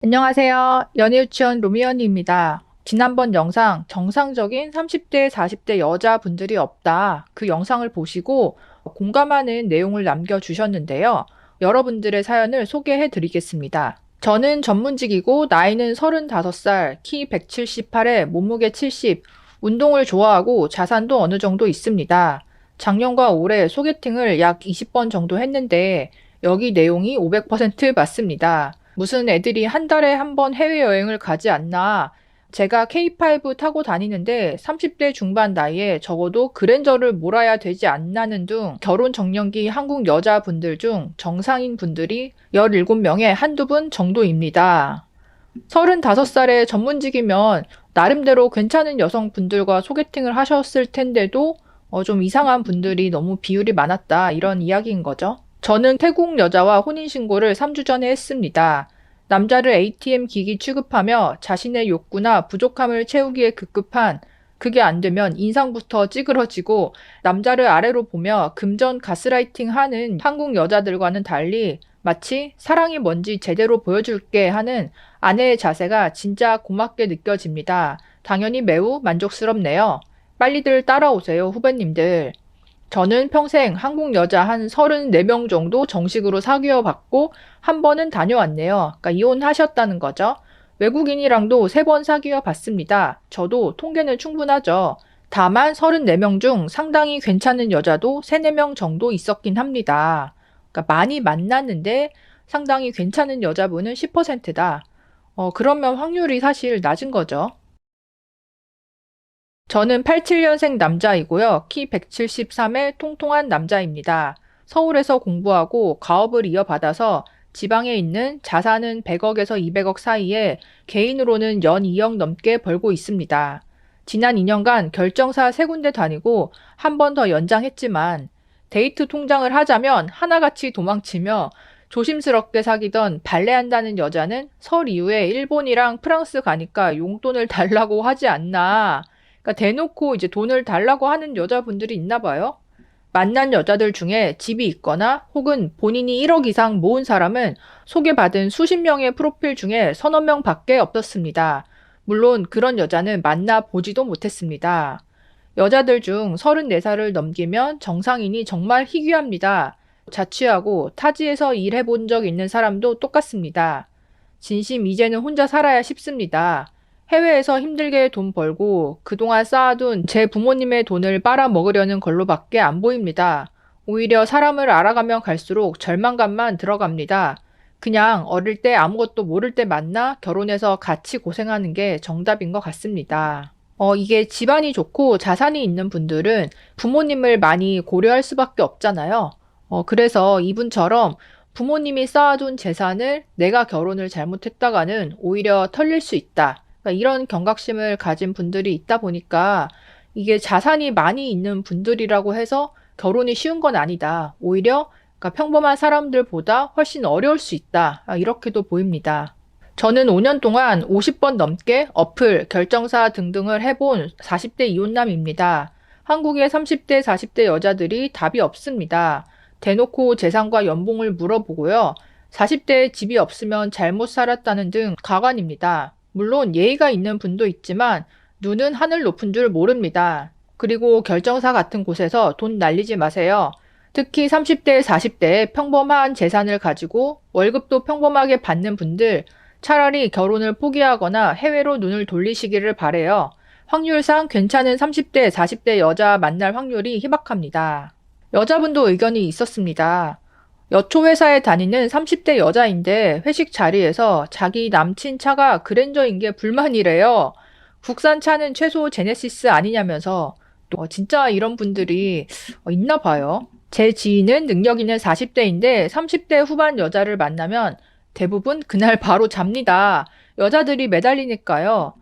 안녕하세요. 연애유치원 로미언니입니다. 지난번 영상 정상적인 30대, 40대 여자분들이 없다. 그 영상을 보시고 공감하는 내용을 남겨주셨는데요. 여러분들의 사연을 소개해 드리겠습니다. 저는 전문직이고 나이는 35살, 키 178에 몸무게 70, 운동을 좋아하고 자산도 어느 정도 있습니다. 작년과 올해 소개팅을 약 20번 정도 했는데 여기 내용이 500% 맞습니다. 무슨 애들이 한 달에 한 번 해외여행을 가지 않나. 제가 K5 타고 다니는데 30대 중반 나이에 적어도 그랜저를 몰아야 되지 않나는 등 결혼 정년기 한국 여자분들 중 정상인 분들이 17명에 한두 분 정도입니다. 35살의 전문직이면 나름대로 괜찮은 여성분들과 소개팅을 하셨을 텐데도 좀 이상한 분들이 너무 비율이 많았다 이런 이야기인 거죠. 저는 태국 여자와 혼인신고를 3주 전에 했습니다. 남자를 ATM 기기 취급하며 자신의 욕구나 부족함을 채우기에 급급한 그게 안 되면 인상부터 찌그러지고 남자를 아래로 보며 금전 가스라이팅 하는 한국 여자들과는 달리 마치 사랑이 뭔지 제대로 보여줄게 하는 아내의 자세가 진짜 고맙게 느껴집니다. 당연히 매우 만족스럽네요. 빨리들 따라오세요, 후배님들. 저는 평생 한국 여자 한 34명 정도 정식으로 사귀어 봤고 한 번은 다녀왔네요. 그러니까 이혼하셨다는 거죠. 외국인이랑도 3번 사귀어 봤습니다. 저도 통계는 충분하죠. 다만 34명 중 상당히 괜찮은 여자도 3, 4명 정도 있었긴 합니다. 그러니까 많이 만났는데 상당히 괜찮은 여자분은 10%다. 그러면 확률이 사실 낮은 거죠. 저는 87년생 남자이고요. 키 173의 통통한 남자입니다. 서울에서 공부하고 가업을 이어받아서 지방에 있는 자산은 100억에서 200억 사이에 개인으로는 연 2억 넘게 벌고 있습니다. 지난 2년간 결정사 3군데 다니고 한 번 더 연장했지만 데이트 통장을 하자면 하나같이 도망치며 조심스럽게 사귀던 발레한다는 여자는 설 이후에 일본이랑 프랑스 가니까 용돈을 달라고 하지 않나. 그러니까 대놓고 이제 돈을 달라고 하는 여자분들이 있나 봐요. 만난 여자들 중에 집이 있거나 혹은 본인이 1억 이상 모은 사람은 소개받은 수십 명의 프로필 중에 서너 명밖에 없었습니다. 물론 그런 여자는 만나 보지도 못했습니다. 여자들 중 34살을 넘기면 정상인이 정말 희귀합니다. 자취하고 타지에서 일해본 적 있는 사람도 똑같습니다. 진심 이제는 혼자 살아야 싶습니다. 해외에서 힘들게 돈 벌고 그동안 쌓아둔 제 부모님의 돈을 빨아먹으려는 걸로밖에 안 보입니다. 오히려 사람을 알아가면 갈수록 절망감만 들어갑니다. 그냥 어릴 때 아무것도 모를 때 만나 결혼해서 같이 고생하는 게 정답인 것 같습니다. 이게 집안이 좋고 자산이 있는 분들은 부모님을 많이 고려할 수밖에 없잖아요. 그래서 이분처럼 부모님이 쌓아둔 재산을 내가 결혼을 잘못했다가는 오히려 털릴 수 있다. 그러니까 이런 경각심을 가진 분들이 있다 보니까 이게 자산이 많이 있는 분들이라고 해서 결혼이 쉬운 건 아니다. 오히려 그러니까 평범한 사람들보다 훨씬 어려울 수 있다. 이렇게도 보입니다. 저는 5년 동안 50번 넘게 어플, 결정사 등등을 해본 40대 이혼남입니다. 한국의 30대, 40대 여자들이 답이 없습니다. 대놓고 재산과 연봉을 물어보고요. 40대에 집이 없으면 잘못 살았다는 등 가관입니다. 물론 예의가 있는 분도 있지만 눈은 하늘 높은 줄 모릅니다. 그리고 결정사 같은 곳에서 돈 날리지 마세요. 특히 30대, 40대에 평범한 재산을 가지고 월급도 평범하게 받는 분들, 차라리 결혼을 포기하거나 해외로 눈을 돌리시기를 바래요. 확률상 괜찮은 30대, 40대 여자 만날 확률이 희박합니다. 여자분도 의견이 있었습니다. 여초 회사에 다니는 30대 여자인데 회식 자리에서 자기 남친 차가 그랜저인 게 불만이래요. 국산 차는 최소 제네시스 아니냐면서 또 진짜 이런 분들이 있나 봐요. 제 지인은 능력 있는 40대인데 30대 후반 여자를 만나면 대부분 그날 바로 잡니다. 여자들이 매달리니까요.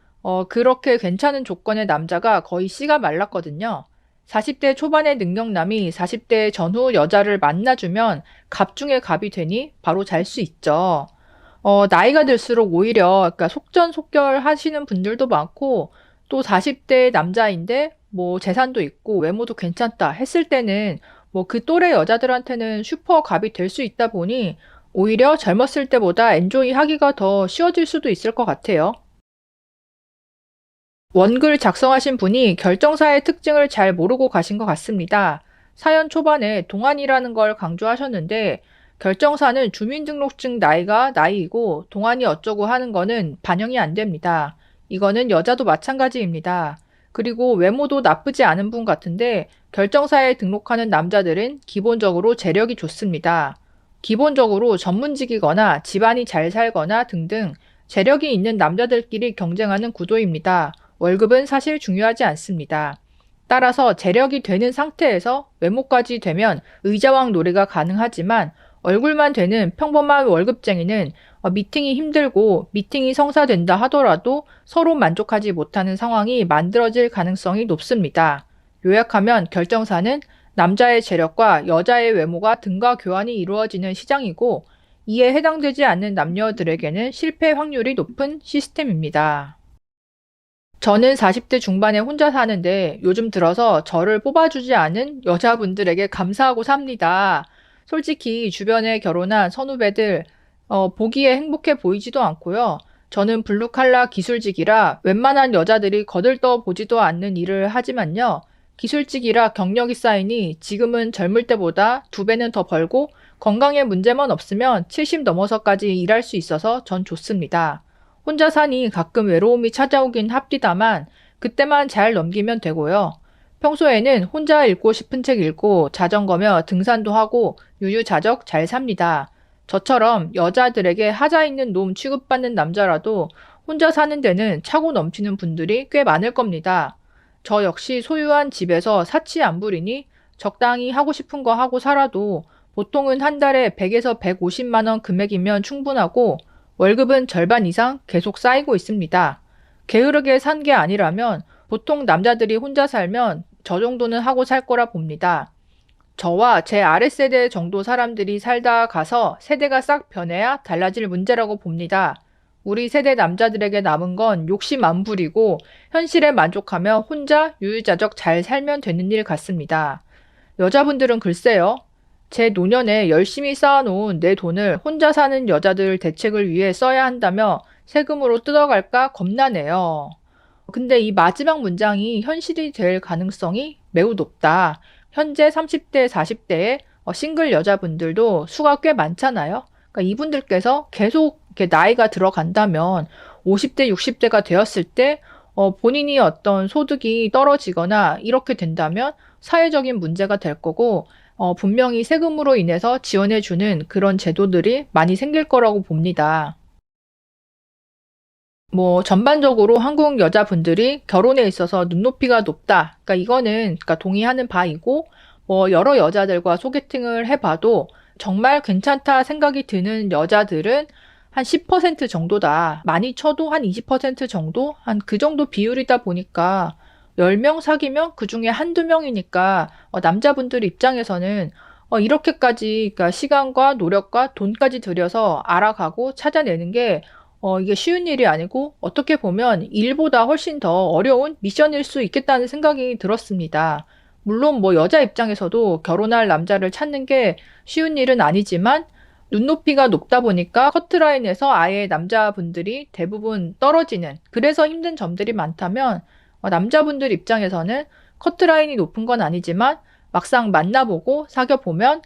그렇게 괜찮은 조건의 남자가 거의 씨가 말랐거든요. 40대 초반의 능력남이 40대 전후 여자를 만나주면 갑 중에 갑이 되니 바로 잘 수 있죠. 나이가 들수록 오히려 그러니까 속전속결 하시는 분들도 많고 또 40대 남자인데 뭐 재산도 있고 외모도 괜찮다 했을 때는 뭐 그 또래 여자들한테는 슈퍼 갑이 될 수 있다 보니 오히려 젊었을 때보다 엔조이 하기가 더 쉬워질 수도 있을 것 같아요. 원글 작성하신 분이 결정사의 특징을 잘 모르고 가신 것 같습니다. 사연 초반에 동안이라는 걸 강조하셨는데 결정사는 주민등록증 나이가 나이이고 동안이 어쩌고 하는 거는 반영이 안 됩니다. 이거는 여자도 마찬가지입니다. 그리고 외모도 나쁘지 않은 분 같은데 결정사에 등록하는 남자들은 기본적으로 재력이 좋습니다. 기본적으로 전문직이거나 집안이 잘 살거나 등등 재력이 있는 남자들끼리 경쟁하는 구도입니다. 월급은 사실 중요하지 않습니다. 따라서 재력이 되는 상태에서 외모까지 되면 의자왕 놀이가 가능하지만 얼굴만 되는 평범한 월급쟁이는 미팅이 힘들고 미팅이 성사된다 하더라도 서로 만족하지 못하는 상황이 만들어질 가능성이 높습니다. 요약하면 결정사는 남자의 재력과 여자의 외모가 등가 교환이 이루어지는 시장이고 이에 해당되지 않는 남녀들에게는 실패 확률이 높은 시스템입니다. 저는 40대 중반에 혼자 사는데 요즘 들어서 저를 뽑아주지 않은 여자분들에게 감사하고 삽니다. 솔직히 주변에 결혼한 선후배들 보기에 행복해 보이지도 않고요. 저는 블루칼라 기술직이라 웬만한 여자들이 거들떠 보지도 않는 일을 하지만요. 기술직이라 경력이 쌓이니 지금은 젊을 때보다 2배는 더 벌고 건강에 문제만 없으면 70 넘어서까지 일할 수 있어서 전 좋습니다. 혼자 사니 가끔 외로움이 찾아오긴 합디다만 그때만 잘 넘기면 되고요. 평소에는 혼자 읽고 싶은 책 읽고 자전거며 등산도 하고 유유자적 잘 삽니다. 저처럼 여자들에게 하자 있는 놈 취급받는 남자라도 혼자 사는 데는 차고 넘치는 분들이 꽤 많을 겁니다. 저 역시 소유한 집에서 사치 안 부리니 적당히 하고 싶은 거 하고 살아도 보통은 한 달에 100에서 150만 원 금액이면 충분하고 월급은 절반 이상 계속 쌓이고 있습니다. 게으르게 산 게 아니라면 보통 남자들이 혼자 살면 저 정도는 하고 살 거라 봅니다. 저와 제 아랫세대 정도 사람들이 살다 가서 세대가 싹 변해야 달라질 문제라고 봅니다. 우리 세대 남자들에게 남은 건 욕심 안 부리고 현실에 만족하며 혼자 유유자적 잘 살면 되는 일 같습니다. 여자분들은 글쎄요. 제 노년에 열심히 쌓아놓은 내 돈을 혼자 사는 여자들 대책을 위해 써야 한다며 세금으로 뜯어갈까 겁나네요. 근데 이 마지막 문장이 현실이 될 가능성이 매우 높다. 현재 30대, 40대의 싱글 여자분들도 수가 꽤 많잖아요. 그러니까 이분들께서 계속 이렇게 나이가 들어간다면 50대, 60대가 되었을 때 본인이 어떤 소득이 떨어지거나 이렇게 된다면 사회적인 문제가 될 거고 분명히 세금으로 인해서 지원해주는 그런 제도들이 많이 생길 거라고 봅니다. 전반적으로 한국 여자분들이 결혼에 있어서 눈높이가 높다. 그러니까 이거는 동의하는 바이고, 여러 여자들과 소개팅을 해봐도 정말 괜찮다 생각이 드는 여자들은 한 10% 정도다. 많이 쳐도 한 20% 정도? 한 그 정도 비율이다 보니까 10명 사귀면 그 중에 한두 명이니까 남자분들 입장에서는 이렇게까지 그러니까 시간과 노력과 돈까지 들여서 알아가고 찾아내는 게 이게 쉬운 일이 아니고 어떻게 보면 일보다 훨씬 더 어려운 미션일 수 있겠다는 생각이 들었습니다. 물론 여자 입장에서도 결혼할 남자를 찾는 게 쉬운 일은 아니지만 눈높이가 높다 보니까 커트라인에서 아예 남자분들이 대부분 떨어지는 그래서 힘든 점들이 많다면 남자분들 입장에서는 커트라인이 높은 건 아니지만 막상 만나보고 사귀어보면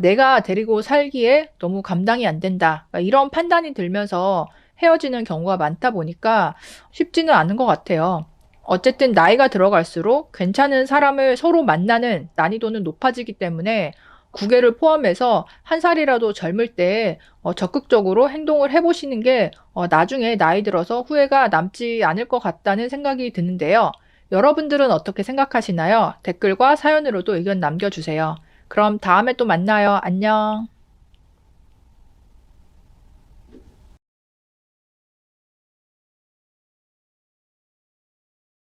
내가 데리고 살기에 너무 감당이 안 된다. 이런 판단이 들면서 헤어지는 경우가 많다 보니까 쉽지는 않은 것 같아요. 어쨌든 나이가 들어갈수록 괜찮은 사람을 서로 만나는 난이도는 높아지기 때문에 구개를 포함해서 한 살이라도 젊을 때 적극적으로 행동을 해보시는 게 나중에 나이 들어서 후회가 남지 않을 것 같다는 생각이 드는데요. 여러분들은 어떻게 생각하시나요? 댓글과 사연으로도 의견 남겨주세요. 그럼 다음에 또 만나요. 안녕.